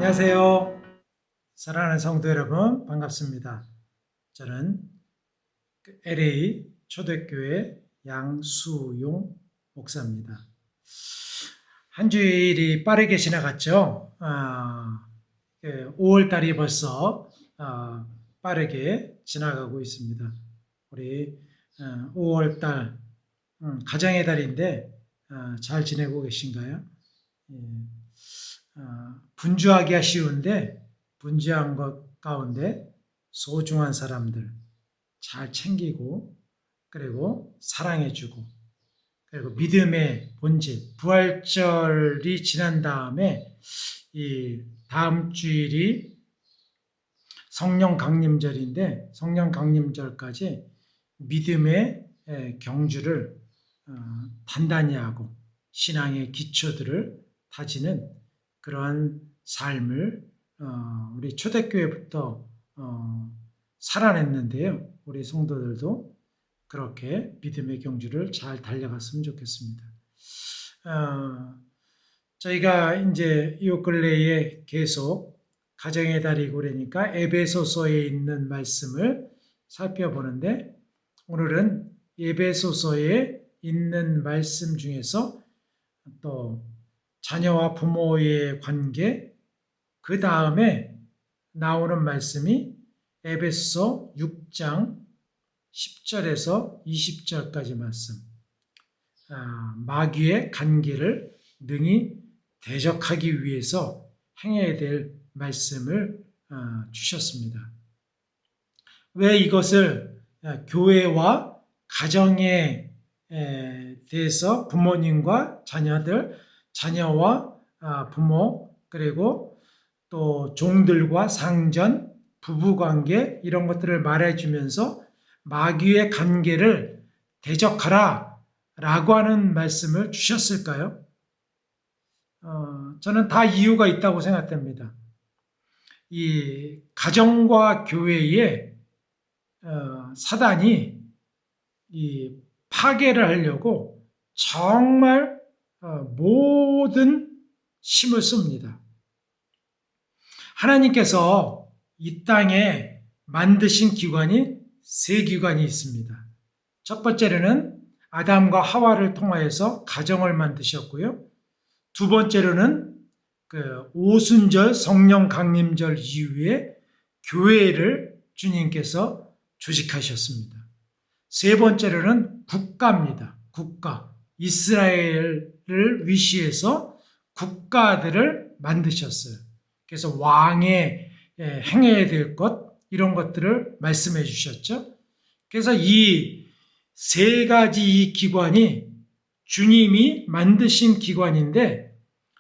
안녕하세요. 사랑하는 성도 여러분, 반갑습니다. 저는 LA 초대교회 양수용 목사입니다. 한 주일이 빠르게 지나갔죠. 5월달이 벌써 빠르게 지나가고 있습니다. 우리 5월달 가정의 달인데 잘 지내고 계신가요? 예. 분주하기가 쉬운데 분주한 것 가운데 소중한 사람들 잘 챙기고 그리고 사랑해주고 그리고 믿음의 본질 부활절이 지난 다음에 이 다음 주일이 성령 강림절인데 성령 강림절까지 믿음의 경주를 단단히 하고 신앙의 기초들을 다지는 그러한 삶을 우리 초대교회부터 살아냈는데요. 우리 성도들도 그렇게 믿음의 경주를 잘 달려갔으면 좋겠습니다. 저희가 이제 이 근래에 계속 가정의 달이고 그러니까 에베소서에 있는 말씀을 살펴보는데 오늘은 에베소서에 있는 말씀 중에서 또 자녀와 부모의 관계, 그 다음에 나오는 말씀이 에베소 6장 10절에서 20절까지 말씀. 마귀의 관계를 능히 대적하기 위해서 행해야 될 말씀을 주셨습니다. 왜 이것을 교회와 가정에 대해서 부모님과 자녀와 부모 그리고 또 종들과 상전, 부부관계 이런 것들을 말해주면서 마귀의 관계를 대적하라 라고 하는 말씀을 주셨을까요? 저는 다 이유가 있다고 생각됩니다. 이 가정과 교회에 사단이 이 파괴를 하려고 정말 모든 힘을 씁니다. 하나님께서 이 땅에 만드신 기관이 세 기관이 있습니다. 첫 번째로는 아담과 하와를 통하여서 가정을 만드셨고요. 두 번째로는 오순절 성령 강림절 이후에 교회를 주님께서 조직하셨습니다. 세 번째로는 국가입니다. 국가. 이스라엘을 위시해서 국가들을 만드셨어요. 그래서 왕의 행해야 될 것, 이런 것들을 말씀해 주셨죠. 그래서 이 세 가지 기관이 주님이 만드신 기관인데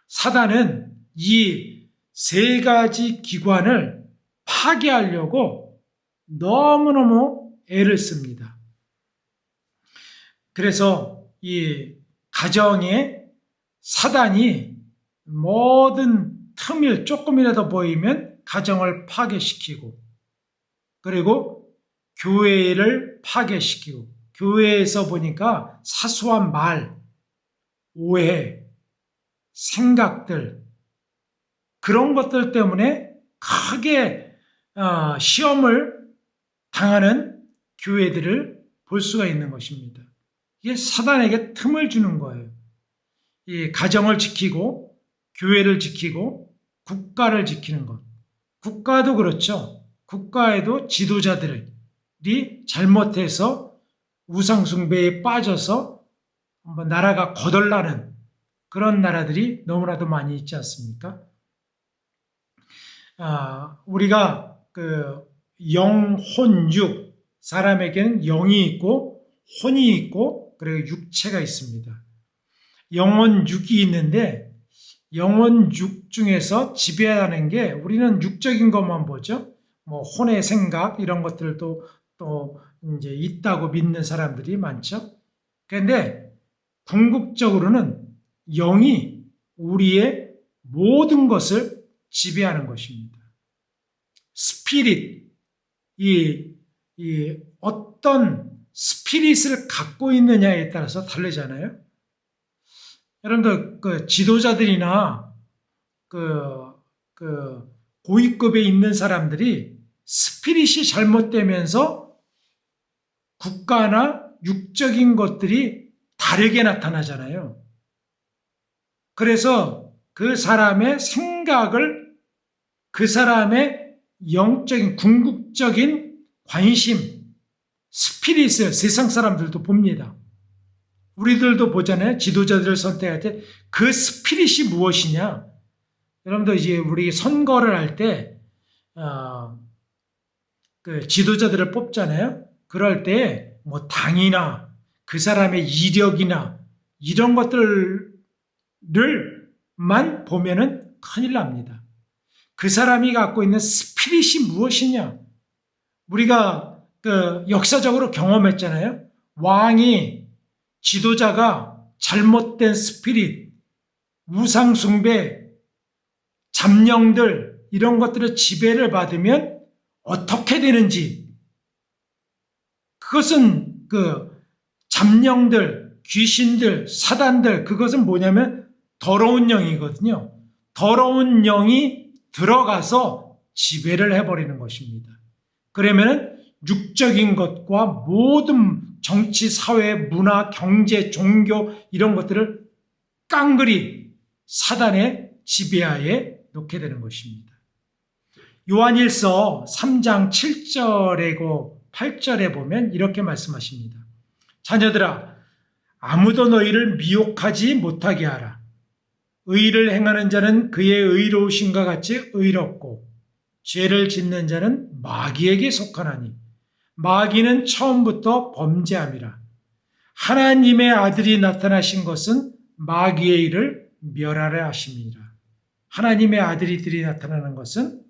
사단은 이 세 가지 기관을 파괴하려고 너무너무 애를 씁니다. 그래서 이 가정에 사단이 모든 틈을 조금이라도 보이면 가정을 파괴시키고 그리고 교회를 파괴시키고 교회에서 보니까 사소한 말, 오해, 생각들 그런 것들 때문에 크게 시험을 당하는 교회들을 볼 수가 있는 것입니다. 이게 사단에게 틈을 주는 거예요. 이 가정을 지키고 교회를 지키고 국가를 지키는 것. 국가도 그렇죠. 국가에도 지도자들이 잘못해서 우상숭배에 빠져서 나라가 거덜나는 그런 나라들이 너무나도 많이 있지 않습니까? 우리가 영혼육, 사람에게는 영이 있고 혼이 있고 그리고 육체가 있습니다. 영혼육이 있는데 영혼육 중에서 지배하는 게 우리는 육적인 것만 보죠. 뭐 혼의 생각 이런 것들도 또 이제 있다고 믿는 사람들이 많죠. 그런데 궁극적으로는 영이 우리의 모든 것을 지배하는 것입니다. 스피릿, 이 어떤 스피릿을 갖고 있느냐에 따라서 다르잖아요. 여러분들 지도자들이나 그 고위급에 있는 사람들이 스피릿이 잘못되면서 국가나 육적인 것들이 다르게 나타나잖아요. 그래서 그 사람의 생각을 그 사람의 영적인 궁극적인 관심, 스피릿을 세상 사람들도 봅니다. 우리들도 보잖아요. 지도자들을 선택할 때 그 스피릿이 무엇이냐. 여러분들 이제 우리 선거를 할 때 그 지도자들을 뽑잖아요. 그럴 때 뭐 당이나 그 사람의 이력이나 이런 것들만 보면은 큰일 납니다. 그 사람이 갖고 있는 스피릿이 무엇이냐. 우리가 그 역사적으로 경험했잖아요. 왕이 지도자가 잘못된 스피릿, 우상숭배, 잡령들 이런 것들의 지배를 받으면 어떻게 되는지, 그것은 그 잡령들, 귀신들, 사단들, 그것은 뭐냐면 더러운 영이거든요. 더러운 영이 들어가서 지배를 해버리는 것입니다. 그러면은 육적인 것과 모든 정치, 사회, 문화, 경제, 종교 이런 것들을 깡그리 사단의 지배하에 놓게 되는 것입니다. 요한일서 3장 7절이고 8절에 보면 이렇게 말씀하십니다. 자녀들아, 아무도 너희를 미혹하지 못하게 하라. 의를 행하는 자는 그의 의로우심과 같이 의롭고 죄를 짓는 자는 마귀에게 속하나니 마귀는 처음부터 범죄함이라. 하나님의 아들이 나타나신 것은 마귀의 일을 멸하려 하심이라. 하나님의 아들이들이 나타나는 것은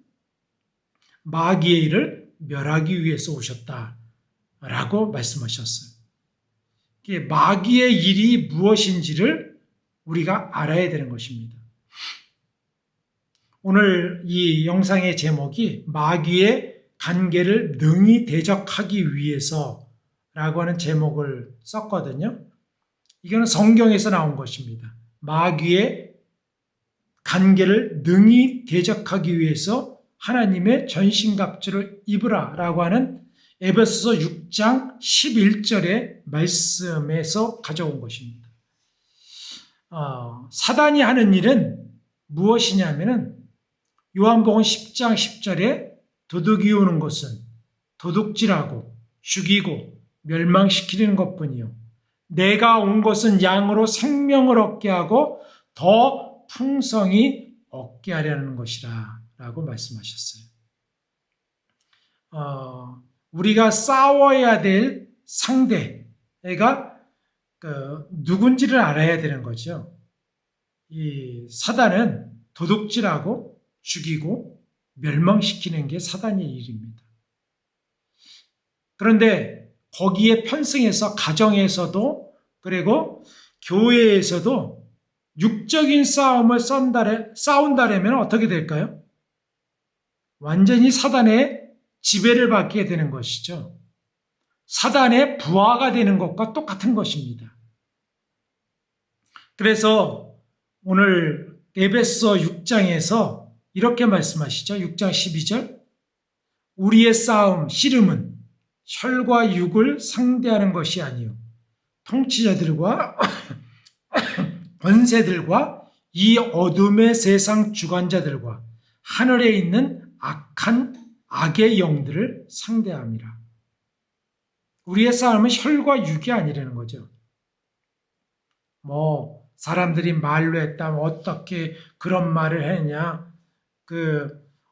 마귀의 일을 멸하기 위해서 오셨다라고 말씀하셨어요. 마귀의 일이 무엇인지를 우리가 알아야 되는 것입니다. 오늘 이 영상의 제목이 마귀의 관계를 능히 대적하기 위해서라고 하는 제목을 썼거든요. 이거는 성경에서 나온 것입니다. 마귀의 관계를 능히 대적하기 위해서 하나님의 전신갑주를 입으라라고 하는 에베소서 6장 11절의 말씀에서 가져온 것입니다. 사단이 하는 일은 무엇이냐면은 요한복음 10장 10절에 도둑이 오는 것은 도둑질하고 죽이고 멸망시키는 것뿐이요. 내가 온 것은 양으로 생명을 얻게 하고 더 풍성히 얻게 하려는 것이라 라고 말씀하셨어요. 우리가 싸워야 될 상대가 누군지를 알아야 되는 거죠. 이 사단은 도둑질하고 죽이고 멸망시키는 게 사단의 일입니다. 그런데 거기에 편승해서 가정에서도 그리고 교회에서도 육적인 싸움을 싸운다라면 어떻게 될까요? 완전히 사단의 지배를 받게 되는 것이죠. 사단의 부하가 되는 것과 똑같은 것입니다. 그래서 오늘 에베소 6장에서 이렇게 말씀하시죠. 6장 12절. 우리의 싸움, 씨름은 혈과 육을 상대하는 것이 아니요 통치자들과 권세들과 이 어둠의 세상 주관자들과 하늘에 있는 악의 영들을 상대함이라. 우리의 싸움은 혈과 육이 아니라는 거죠. 사람들이 말로 했다면 어떻게 그런 말을 했냐?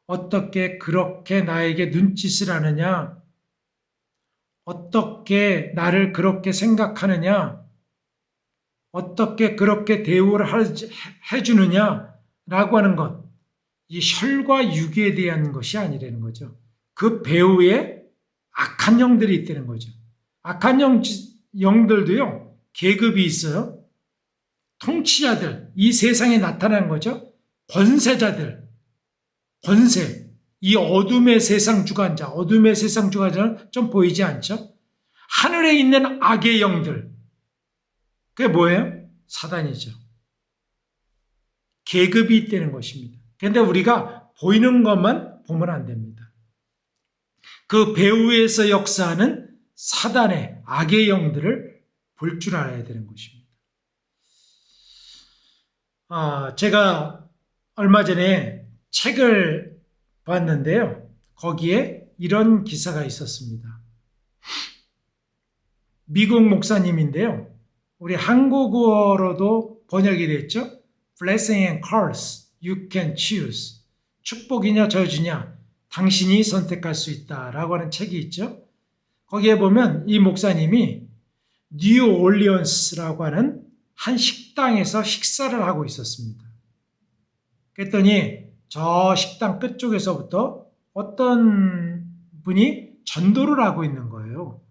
어떻게 그렇게 나에게 눈짓을 하느냐? 어떻게 나를 그렇게 생각하느냐? 어떻게 그렇게 대우를 해주느냐라고 하는 것, 이 혈과 육에 대한 것이 아니라는 거죠. 그 배후에 악한 영들이 있다는 거죠. 악한 영들도요, 계급이 있어요. 통치자들, 이 세상에 나타난 거죠. 권세자들, 권세, 이 어둠의 세상 주관자, 어둠의 세상 주관자는 좀 보이지 않죠? 하늘에 있는 악의 영들, 그게 뭐예요? 사단이죠. 계급이 있다는 것입니다. 그런데 우리가 보이는 것만 보면 안 됩니다. 그 배후에서 역사하는 사단의 악의 영들을 볼 줄 알아야 되는 것입니다. 제가 얼마 전에 책을 봤는데요. 거기에 이런 기사가 있었습니다. 미국 목사님인데요. 우리 한국어로도 번역이 됐죠. Blessing and curse, you can choose. 축복이냐 저주냐, 당신이 선택할 수 있다라고 하는 책이 있죠. 거기에 보면 이 목사님이 뉴올리언스라고 하는 한 식당에서 식사를 하고 있었습니다. 그랬더니 저 식당 끝쪽에서부터 어떤 분이 전도를 하고 있는 거예요.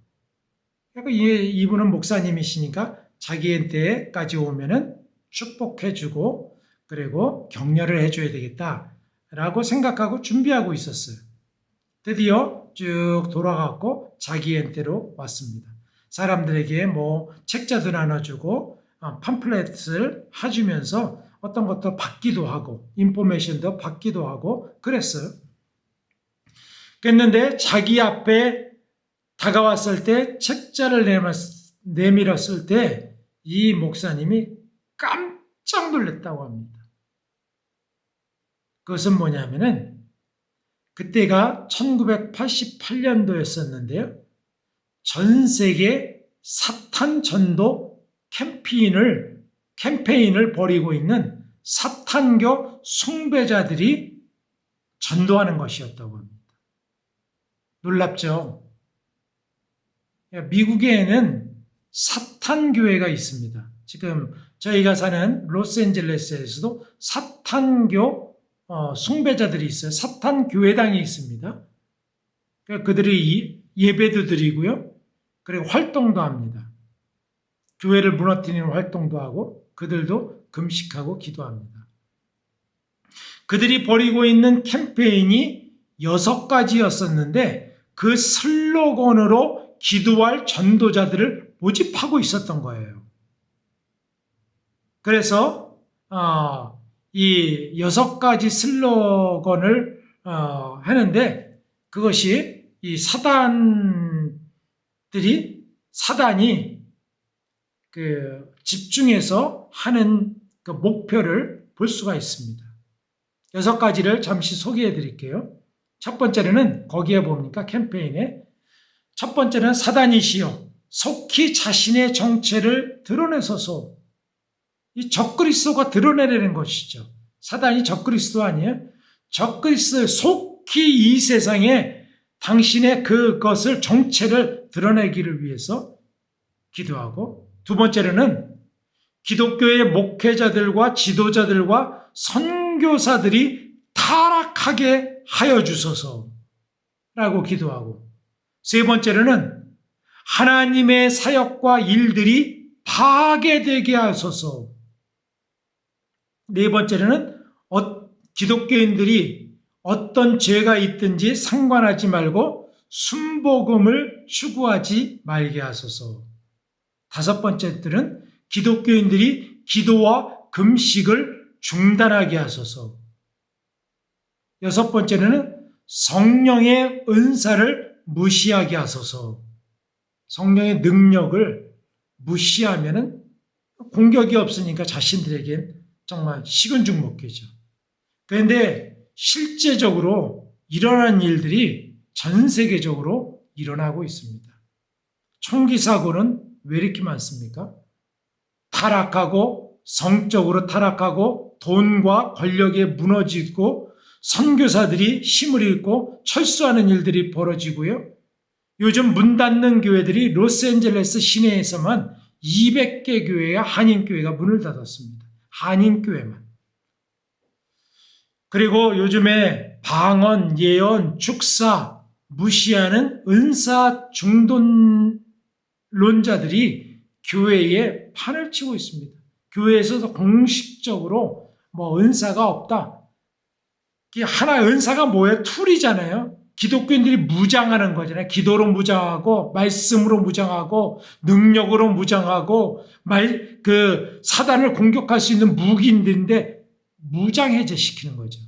그러니까 이분은 목사님이시니까 자기한테까지 오면은 축복해주고 그리고 격려를 해줘야 되겠다라고 생각하고 준비하고 있었어요. 드디어 쭉 돌아갔고 자기한테로 왔습니다. 사람들에게 뭐 책자도 나눠주고 팜플렛을 해주면서 어떤 것도 받기도 하고 인포메이션도 받기도 하고 그랬어요. 그랬는데 자기 앞에 다가왔을 때 책자를 내밀었을 때 이 목사님이 깜짝 놀랐다고 합니다. 그것은 뭐냐면은 그때가 1988년도였었는데요. 전 세계 사탄 전도 캠페인을 벌이고 있는 사탄교 숭배자들이 전도하는 것이었다고 합니다. 놀랍죠? 미국에는 사탄교회가 있습니다. 지금 저희가 사는 로스앤젤레스에서도 사탄교 숭배자들이 있어요. 사탄교회당이 있습니다. 그들이 예배도 드리고요. 그리고 활동도 합니다. 교회를 무너뜨리는 활동도 하고 그들도 금식하고 기도합니다. 그들이 벌이고 있는 캠페인이 6가지였었는데 그 슬로건으로 기도할 전도자들을 모집하고 있었던 거예요. 그래서 이 6가지 슬로건을 하는데 그것이 이 사단이 그 집중해서 하는 그 목표를 볼 수가 있습니다. 6가지를 잠시 소개해 드릴게요. 첫 번째는 거기에 봅니까? 캠페인에 첫 번째는 사단이시여 속히 자신의 정체를 드러내소서. 이 적그리스도가 드러내려는 것이죠. 사단이 적그리스도 아니에요? 적그리스도 속히 이 세상에 당신의 그것을 정체를 드러내기를 위해서 기도하고 두 번째로는 기독교의 목회자들과 지도자들과 선교사들이 타락하게 하여 주소서라고 기도하고 세 번째로는 하나님의 사역과 일들이 파괴되게 하소서. 네 번째로는 기독교인들이 어떤 죄가 있든지 상관하지 말고 순복음을 추구하지 말게 하소서. 다섯 번째들은 기독교인들이 기도와 금식을 중단하게 하소서. 여섯 번째는 성령의 은사를 무시하게 하소서. 성령의 능력을 무시하면은 공격이 없으니까 자신들에겐 정말 식은 죽 먹기죠. 그런데 실제적으로 일어난 일들이 전 세계적으로 일어나고 있습니다. 총기 사고는 왜 이렇게 많습니까? 타락하고 성적으로 타락하고 돈과 권력에 무너지고 선교사들이 힘을 잃고 철수하는 일들이 벌어지고요. 요즘 문 닫는 교회들이 로스앤젤레스 시내에서만 200개 교회와 한인교회가 문을 닫았습니다. 한인교회만. 그리고 요즘에 방언, 예언, 축사 무시하는 은사 중돈론자들이 교회에 판을 치고 있습니다. 교회에서도 공식적으로 은사가 없다. 하나의 은사가 뭐예요? 툴이잖아요. 기독교인들이 무장하는 거잖아요. 기도로 무장하고 말씀으로 무장하고 능력으로 무장하고 사단을 공격할 수 있는 무기인데 무장 해제시키는 거죠.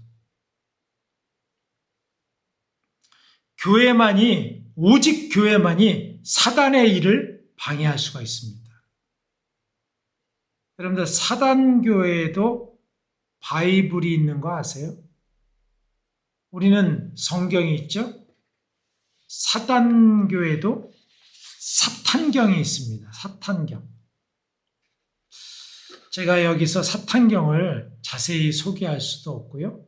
오직 교회만이 사단의 일을 방해할 수가 있습니다. 여러분들, 사단교회에도 바이블이 있는 거 아세요? 우리는 성경이 있죠? 사단교회에도 사탄경이 있습니다. 사탄경. 제가 여기서 사탄경을 자세히 소개할 수도 없고요.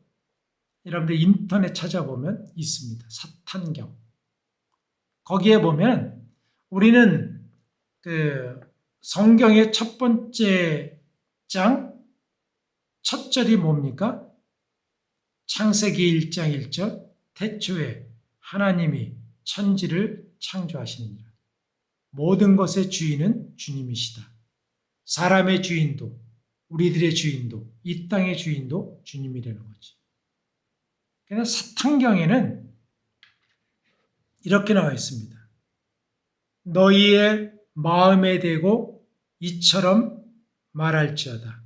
여러분들 인터넷 찾아보면 있습니다. 사탄경. 거기에 보면 우리는 성경의 첫 번째 장 첫 절이 뭡니까? 창세기 1장 1절 태초에 하나님이 천지를 창조하시느니라. 모든 것의 주인은 주님이시다. 사람의 주인도, 우리들의 주인도, 이 땅의 주인도 주님이라는 거지. 그래서 사탄경에는 이렇게 나와 있습니다. 너희의 마음에 대고 이처럼 말할지어다.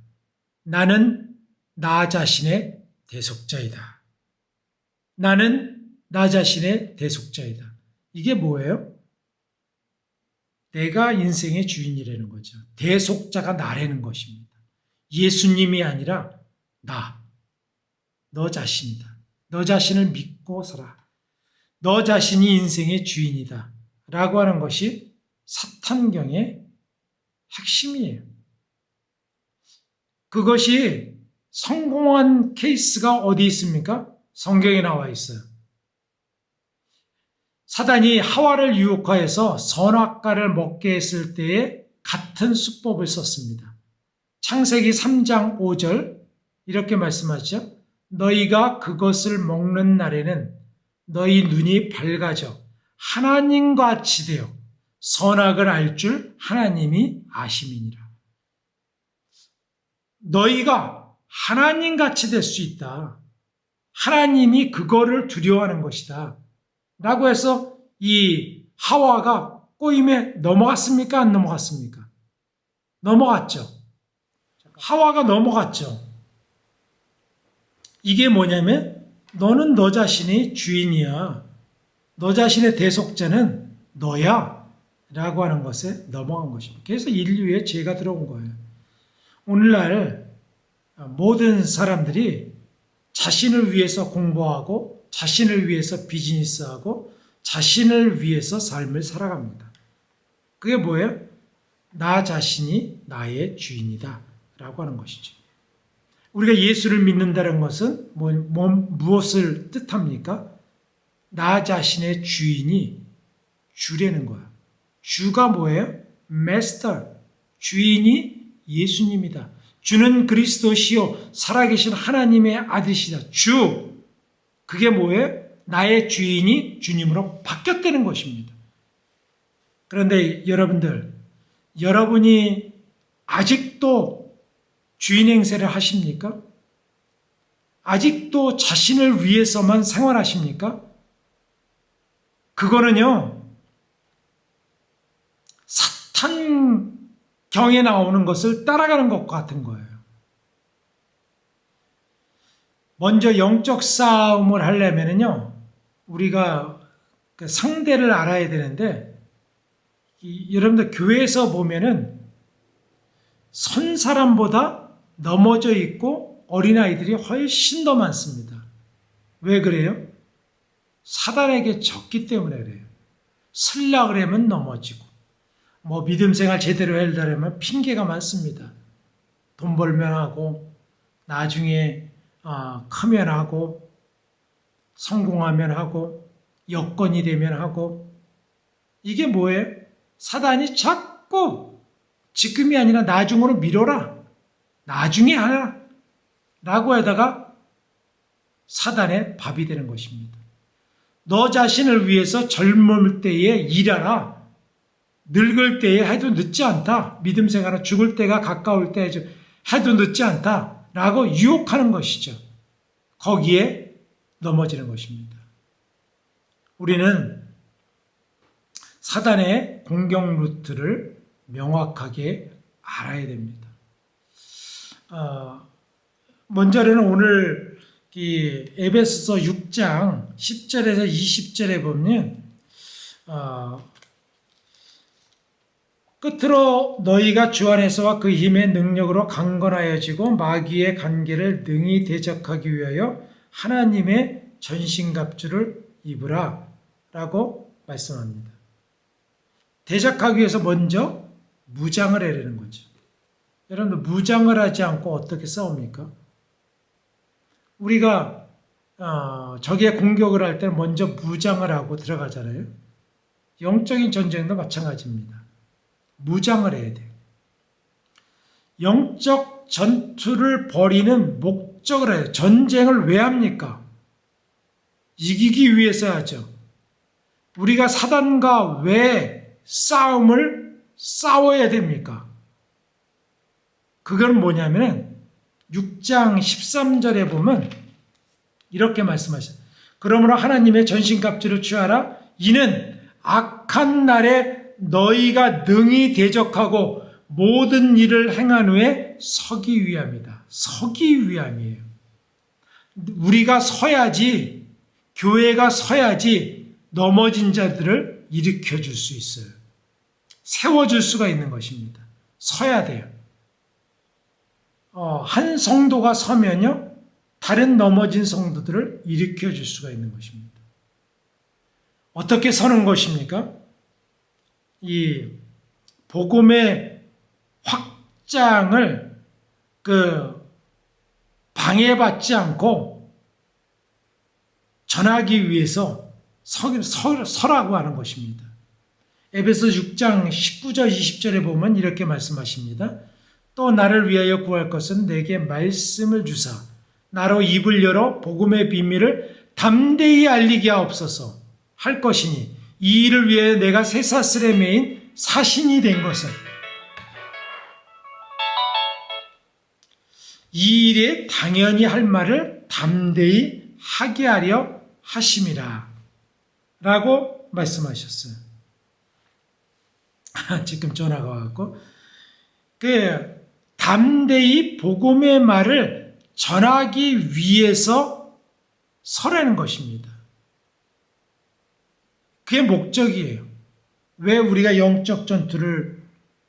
나는 나 자신의 대속자이다. 나는 나 자신의 대속자이다. 이게 뭐예요? 내가 인생의 주인이라는 거죠. 대속자가 나라는 것입니다. 예수님이 아니라 너 자신이다. 너 자신을 믿고 살아. 너 자신이 인생의 주인이다. 라고 하는 것이 사탄경의 핵심이에요. 그것이 성공한 케이스가 어디 있습니까? 성경에 나와 있어요. 사단이 하와를 유혹하여서 선악과를 먹게 했을 때에 같은 수법을 썼습니다. 창세기 3장 5절 이렇게 말씀하죠. 너희가 그것을 먹는 날에는 너희 눈이 밝아져 하나님같이 되어 선악을 알 줄 하나님이 아심이니라. 너희가 하나님같이 될 수 있다. 하나님이 그거를 두려워하는 것이다. 라고 해서 이 하와가 꼬임에 넘어갔습니까? 안 넘어갔습니까? 넘어갔죠. 하와가 넘어갔죠. 이게 뭐냐면 너는 너 자신이 주인이야. 너 자신의 대속자는 너야. 라고 하는 것에 넘어간 것입니다. 그래서 인류에 죄가 들어온 거예요. 오늘날 모든 사람들이 자신을 위해서 공부하고 자신을 위해서 비즈니스하고 자신을 위해서 삶을 살아갑니다. 그게 뭐예요? 나 자신이 나의 주인이다 라고 하는 것이죠. 우리가 예수를 믿는다는 것은 무엇을 뜻합니까? 나 자신의 주인이 주라는 거야. 주가 뭐예요? 마스터, 주인이 예수님이다. 주는 그리스도시요 살아계신 하나님의 아들이시다. 주, 그게 뭐예요? 나의 주인이 주님으로 바뀌었다는 것입니다. 그런데 여러분이 아직도 주인 행세를 하십니까? 아직도 자신을 위해서만 생활하십니까? 그거는요, 사탄경에 나오는 것을 따라가는 것 같은 거예요. 먼저 영적 싸움을 하려면요, 우리가 그 상대를 알아야 되는데, 여러분들 교회에서 보면은 선 사람보다 넘어져 있고 어린아이들이 훨씬 더 많습니다. 왜 그래요? 사단에게 졌기 때문에 그래요. 설라 그러면 넘어지고, 믿음 생활 제대로 하려면 핑계가 많습니다. 돈 벌면 하고, 나중에 크면 하고, 성공하면 하고, 여건이 되면 하고, 이게 뭐예요? 사단이 자꾸 지금이 아니라 나중으로 미뤄라. 나중에 하라. 라고 하다가 사단의 밥이 되는 것입니다. 너 자신을 위해서 젊을 때에 일하라. 늙을 때에 해도 늦지 않다. 믿음 생활은 죽을 때가 가까울 때 해도 늦지 않다. 라고 유혹하는 것이죠. 거기에 넘어지는 것입니다. 우리는 사단의 공격 루트를 명확하게 알아야 됩니다. 먼저는 오늘 이 에베소서 6장 6장 10절에서 20절에 보면 끝으로 너희가 주 안에서와 그 힘의 능력으로 강건하여지고 마귀의 관계를 능히 대적하기 위하여 하나님의 전신갑주를 입으라 라고 말씀합니다. 대적하기 위해서 먼저 무장을 해라는 거죠. 여러분들 무장을 하지 않고 어떻게 싸웁니까? 우리가 적의 공격을 할 때 먼저 무장을 하고 들어가잖아요. 영적인 전쟁도 마찬가지입니다. 무장을 해야 돼요. 영적 전투를 벌이는 목적을 해요. 전쟁을 왜 합니까? 이기기 위해서 하죠. 우리가 사단과 왜 싸워야 됩니까? 그건 뭐냐면 6장 13절에 보면 이렇게 말씀하셨어요. 그러므로 하나님의 전신갑주를 취하라. 이는 악한 날에 너희가 능히 대적하고 모든 일을 행한 후에 서기 위함이다. 서기 위함이에요. 우리가 서야지, 교회가 서야지 넘어진 자들을 일으켜 줄 수 있어요. 세워줄 수가 있는 것입니다. 서야 돼요. 한 성도가 서면요, 다른 넘어진 성도들을 일으켜 줄 수가 있는 것입니다. 어떻게 서는 것입니까? 이 복음의 확장을 방해받지 않고 전하기 위해서 서라고 하는 것입니다. 에베소 6장 19절 20절에 보면 이렇게 말씀하십니다. 또 나를 위하여 구할 것은 내게 말씀을 주사 나로 입을 열어 복음의 비밀을 담대히 알리게 하옵소서 할 것이니 이 일을 위해 내가 쇠사슬에 매인 사신이 된 것은 이 일에 당연히 할 말을 담대히 하게 하려 하심이라 라고 말씀하셨어요. 지금 전화가 왔고 담대히 복음의 말을 전하기 위해서 서라는 것입니다. 그게 목적이에요. 왜 우리가 영적 전투를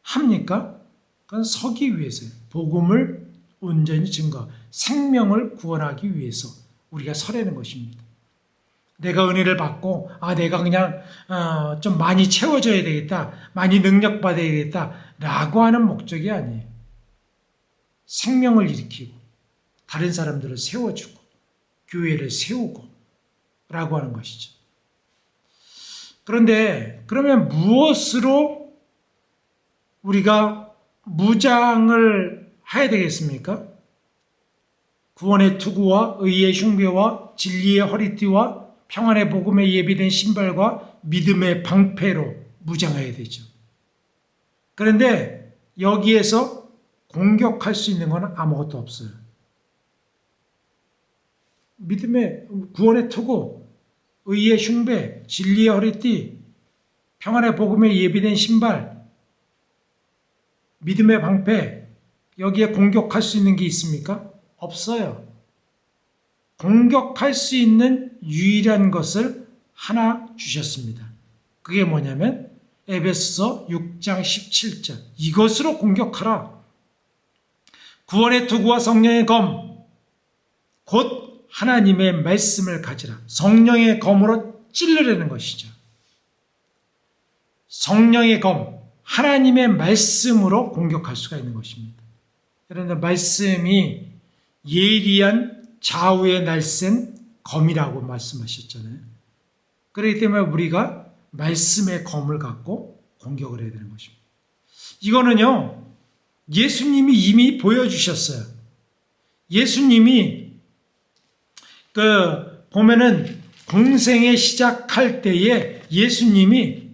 합니까? 그건 서기 위해서요. 복음을 온전히 증거, 생명을 구원하기 위해서 우리가 서라는 것입니다. 내가 은혜를 받고 내가 그냥 좀 많이 채워져야 되겠다, 많이 능력받아야 되겠다 라고 하는 목적이 아니에요. 생명을 일으키고 다른 사람들을 세워주고 교회를 세우고 라고 하는 것이죠. 그런데 그러면 무엇으로 우리가 무장을 해야 되겠습니까? 구원의 투구와 의의 흉배와 진리의 허리띠와 평안의 복음에 예비된 신발과 믿음의 방패로 무장해야 되죠. 그런데 여기에서 공격할 수 있는 건 아무것도 없어요. 믿음의 구원의 투구, 의의 흉배, 진리의 허리띠, 평안의 복음에 예비된 신발, 믿음의 방패, 여기에 공격할 수 있는 게 있습니까? 없어요. 공격할 수 있는 유일한 것을 하나 주셨습니다. 그게 뭐냐면 에베소서 6장 17절 이것으로 공격하라. 구원의 투구와 성령의 검 곧 하나님의 말씀을 가지라. 성령의 검으로 찔르려는 것이죠. 성령의 검, 하나님의 말씀으로 공격할 수가 있는 것입니다. 여러분들 말씀이 예리한 좌우의 날쌘 검이라고 말씀하셨잖아요. 그렇기 때문에 우리가 말씀의 검을 갖고 공격을 해야 되는 것입니다. 이거는요, 예수님이 이미 보여주셨어요. 예수님이 보면은 공생에 시작할 때에 예수님이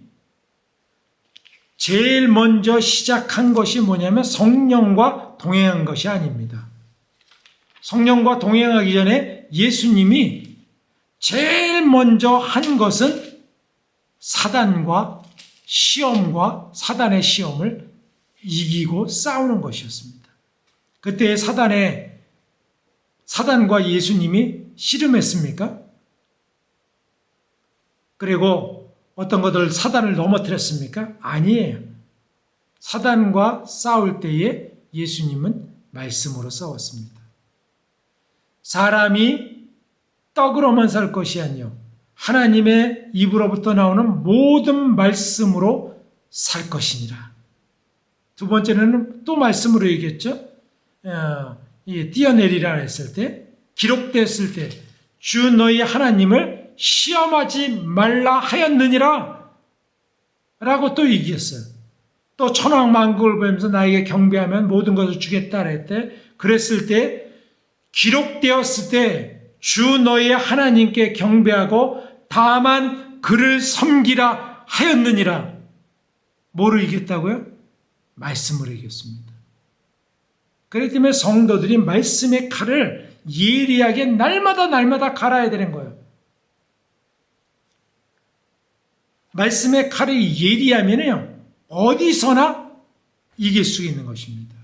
제일 먼저 시작한 것이 뭐냐면 성령과 동행한 것이 아닙니다. 성령과 동행하기 전에 예수님이 제일 먼저 한 것은 사단과 시험과 사단의 시험을 이기고 싸우는 것이었습니다. 그때 사단과 예수님이 씨름했습니까? 그리고 어떤 것들 사단을 넘어뜨렸습니까? 아니에요. 사단과 싸울 때에 예수님은 말씀으로 싸웠습니다. 사람이 떡으로만 살 것이 아니요 하나님의 입으로부터 나오는 모든 말씀으로 살 것이니라. 두 번째는 또 말씀으로 얘기했죠. 뛰어내리라 했을 때, 기록됐을 때 주 너희 하나님을 시험하지 말라 하였느니라 라고 또 얘기했어요. 또 천황만국을 보면서 나에게 경배하면 모든 것을 주겠다 했대. 그랬을 때 기록되었을 때 주 너희 하나님께 경배하고 다만 그를 섬기라 하였느니라. 뭐로 이겼다고요? 말씀으로 이겼습니다. 그렇기 때문에 성도들이 말씀의 칼을 예리하게 날마다 갈아야 되는 거예요. 말씀의 칼이 예리하면요 어디서나 이길 수 있는 것입니다.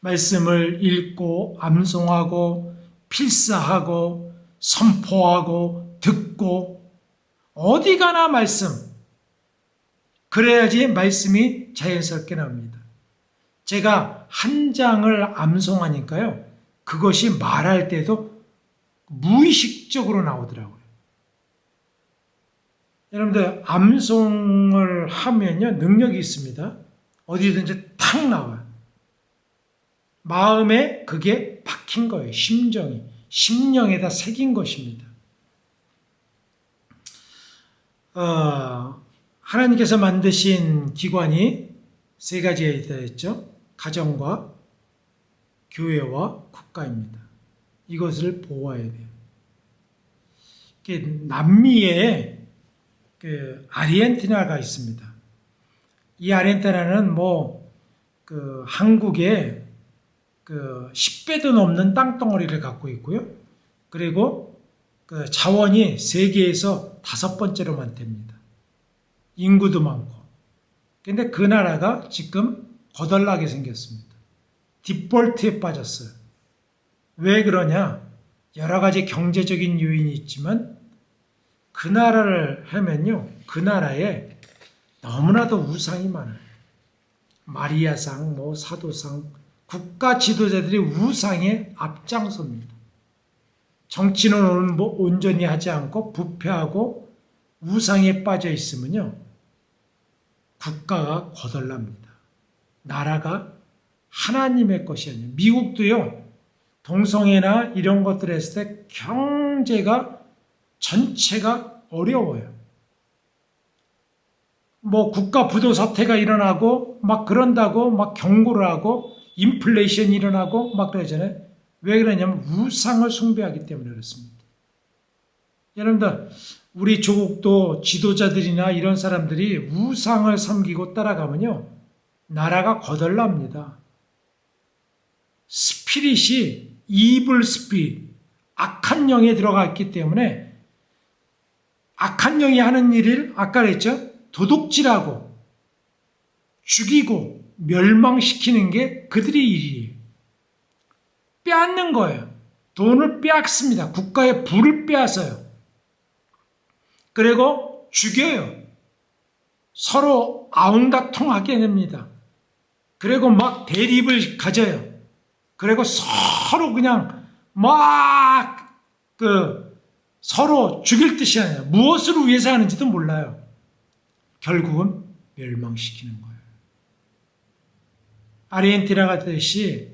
말씀을 읽고 암송하고 필사하고 선포하고 듣고 어디 가나 말씀. 그래야지 말씀이 자연스럽게 나옵니다. 제가 한 장을 암송하니까요. 그것이 말할 때도 무의식적으로 나오더라고요. 여러분들 암송을 하면요. 능력이 있습니다. 어디든지 탁 나와요. 마음에 그게 박힌 거예요. 심령에다 새긴 것입니다. 하나님께서 만드신 기관이 세 가지가 있다 했죠. 가정과 교회와 국가입니다. 이것을 보호해야 돼요. 남미에 아르헨티나가 있습니다. 이 아르헨티나는 한국의 10배도 넘는 땅덩어리를 갖고 있고요. 그리고 자원이 세계에서 5번째로 많답니다. 인구도 많고. 근데 그 나라가 지금 거덜나게 생겼습니다. 디폴트에 빠졌어요. 왜 그러냐? 여러 가지 경제적인 요인이 있지만 그 나라를 하면요. 그 나라에 너무나도 우상이 많아요. 마리아상, 사도상, 국가 지도자들이 우상에 앞장섭니다. 정치는 온전히 하지 않고 부패하고 우상에 빠져 있으면요. 국가가 거덜납니다. 나라가 하나님의 것이 아니에요. 미국도요. 동성애나 이런 것들 했을 때 경제가 전체가 어려워요. 국가 부도 사태가 일어나고 그런다고 경고를 하고 인플레이션이 일어나고 그러잖아요. 왜 그러냐면 우상을 숭배하기 때문에 그렇습니다. 여러분들 우리 조국도 지도자들이나 이런 사람들이 우상을 섬기고 따라가면요. 나라가 거덜납니다. 스피릿이 이블 스피릿, 악한 영에 들어가 있기 때문에 악한 영이 하는 일을 아까 그랬죠. 도둑질하고 죽이고 멸망시키는 게 그들의 일이에요. 빼앗는 거예요. 돈을 빼앗습니다. 국가의 부를 빼앗아요. 그리고 죽여요. 서로 아웅다통하게 됩니다. 그리고 대립을 가져요. 그리고 서로 그냥 서로 죽일 듯이 하냐. 무엇을 위해서 하는지도 몰라요. 결국은 멸망시키는 거예요. 아르헨티나 같듯이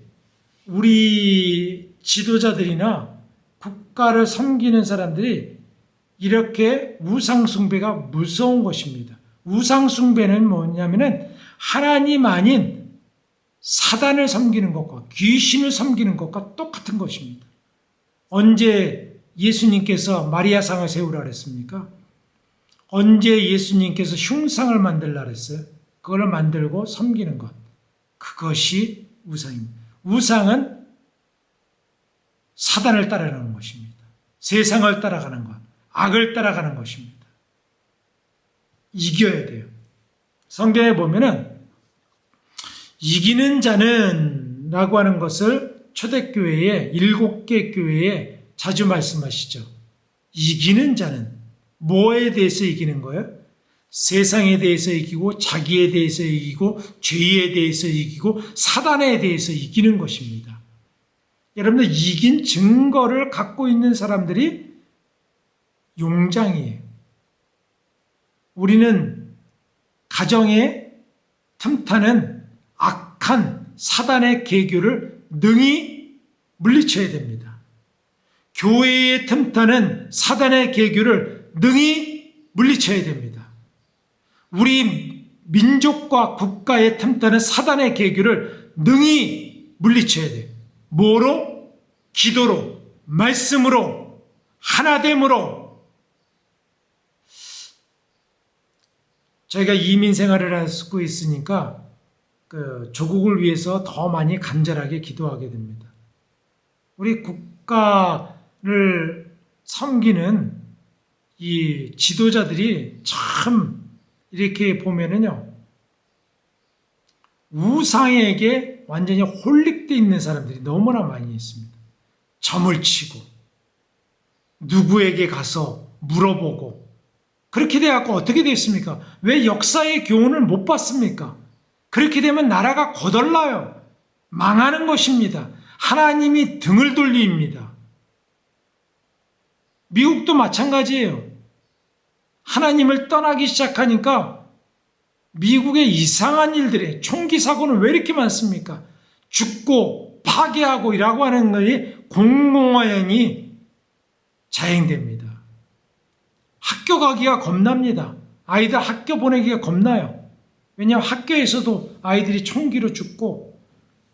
우리 지도자들이나 국가를 섬기는 사람들이 이렇게 우상숭배가 무서운 것입니다. 우상숭배는 뭐냐면은 하나님 아닌 사단을 섬기는 것과 귀신을 섬기는 것과 똑같은 것입니다. 언제 예수님께서 마리아상을 세우라 그랬습니까? 언제 예수님께서 흉상을 만들라 그랬어요? 그걸 만들고 섬기는 것. 그것이 우상입니다. 우상은 사단을 따라가는 것입니다. 세상을 따라가는 것. 악을 따라가는 것입니다. 이겨야 돼요. 성경에 보면은 이기는 자는 라고 하는 것을 초대교회에 7개 교회에 자주 말씀하시죠. 이기는 자는 뭐에 대해서 이기는 거예요? 세상에 대해서 이기고 자기에 대해서 이기고 죄에 대해서 이기고 사단에 대해서 이기는 것입니다. 여러분들 이긴 증거를 갖고 있는 사람들이 용장이에요. 우리는 가정에 틈타는 악한 사단의 계교를 능히 물리쳐야 됩니다. 교회에 틈타는 사단의 계교를 능히 물리쳐야 됩니다. 우리 민족과 국가에 틈타는 사단의 계교를 능히 물리쳐야 돼요. 뭐로? 기도로, 말씀으로, 하나됨으로. 저희가 이민 생활을 하고 있으니까 조국을 위해서 더 많이 간절하게 기도하게 됩니다. 우리 국가를 섬기는 이 지도자들이 참 이렇게 보면은요, 우상에게 완전히 홀릭되어 있는 사람들이 너무나 많이 있습니다. 점을 치고, 누구에게 가서 물어보고, 그렇게 돼갖고 어떻게 됐습니까? 왜 역사의 교훈을 못 받습니까? 그렇게 되면 나라가 거덜나요. 망하는 것입니다. 하나님이 등을 돌립니다. 미국도 마찬가지예요. 하나님을 떠나기 시작하니까 미국의 이상한 일들에 총기 사고는 왜 이렇게 많습니까? 죽고 파괴하고 이라고 하는 것이 공공연히 자행됩니다. 학교 가기가 겁납니다. 아이들 학교 보내기가 겁나요. 왜냐하면 학교에서도 아이들이 총기로 죽고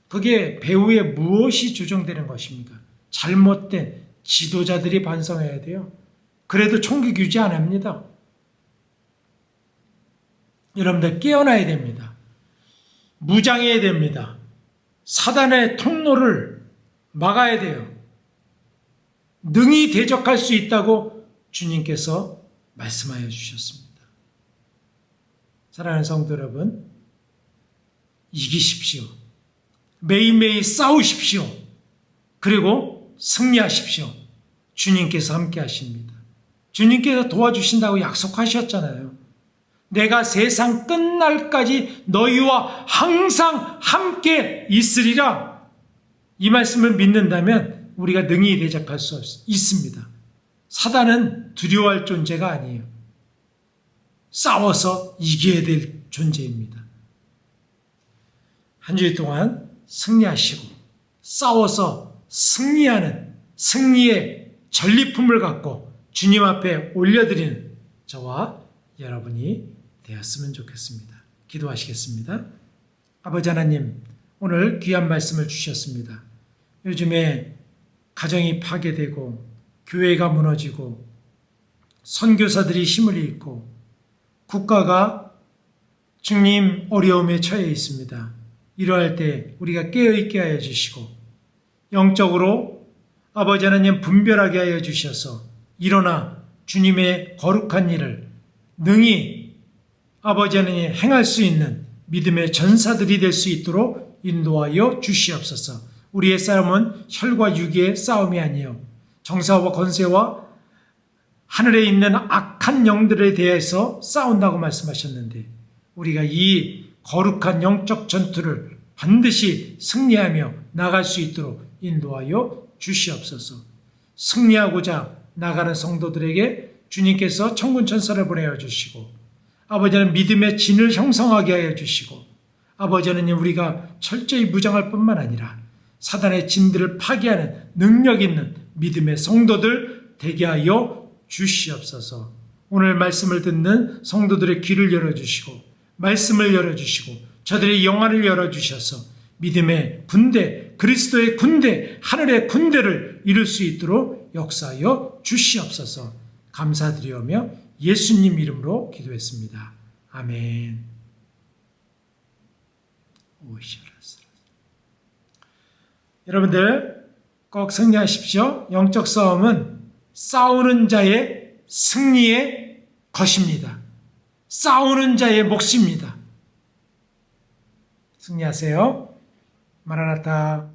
그게 배후에 무엇이 조정되는 것입니까? 잘못된 지도자들이 반성해야 돼요. 그래도 총기 규제 안 합니다. 여러분들 깨어나야 됩니다. 무장해야 됩니다. 사단의 통로를 막아야 돼요. 능히 대적할 수 있다고 주님께서 말씀하여 주셨습니다. 사랑하는 성도 여러분, 이기십시오. 매일매일 싸우십시오. 그리고 승리하십시오. 주님께서 함께 하십니다. 주님께서 도와주신다고 약속하셨잖아요. 내가 세상 끝날까지 너희와 항상 함께 있으리라. 이 말씀을 믿는다면 우리가 능히 대적할 수 있습니다. 사단은 두려워할 존재가 아니에요. 싸워서 이겨야 될 존재입니다. 한 주일 동안 승리하시고 싸워서 승리하는 승리의 전리품을 갖고 주님 앞에 올려드리는 저와 여러분이 되었으면 좋겠습니다. 기도하시겠습니다. 아버지 하나님, 오늘 귀한 말씀을 주셨습니다. 요즘에 가정이 파괴되고 교회가 무너지고 선교사들이 힘을 잃고 국가가 주님 어려움에 처해 있습니다. 이러할 때 우리가 깨어있게 하여 주시고 영적으로 아버지 하나님 분별하게 하여 주셔서 일어나 주님의 거룩한 일을 능히 아버지 하나님 행할 수 있는 믿음의 전사들이 될 수 있도록 인도하여 주시옵소서. 우리의 싸움은 혈과 육의 싸움이 아니요 정사와 권세와 하늘에 있는 악한 영들에 대해서 싸운다고 말씀하셨는데 우리가 이 거룩한 영적 전투를 반드시 승리하며 나갈 수 있도록 인도하여 주시옵소서. 승리하고자 나가는 성도들에게 주님께서 천군 천사를 보내어 주시고 아버지는 믿음의 진을 형성하게 하여 주시고 아버지는 우리가 철저히 무장할 뿐만 아니라 사단의 진들을 파괴하는 능력 있는 믿음의 성도들 되게 하여 주시옵소서. 오늘 말씀을 듣는 성도들의 귀를 열어주시고 말씀을 열어주시고 저들의 영안을 열어주셔서 믿음의 군대, 그리스도의 군대, 하늘의 군대를 이룰 수 있도록 역사하여 주시옵소서. 감사드리오며 예수님 이름으로 기도했습니다. 아멘. 여러분들 꼭 승리하십시오. 영적 싸움은 싸우는 자의 승리의 것입니다. 싸우는 자의 몫입니다. 승리하세요. 마라나타.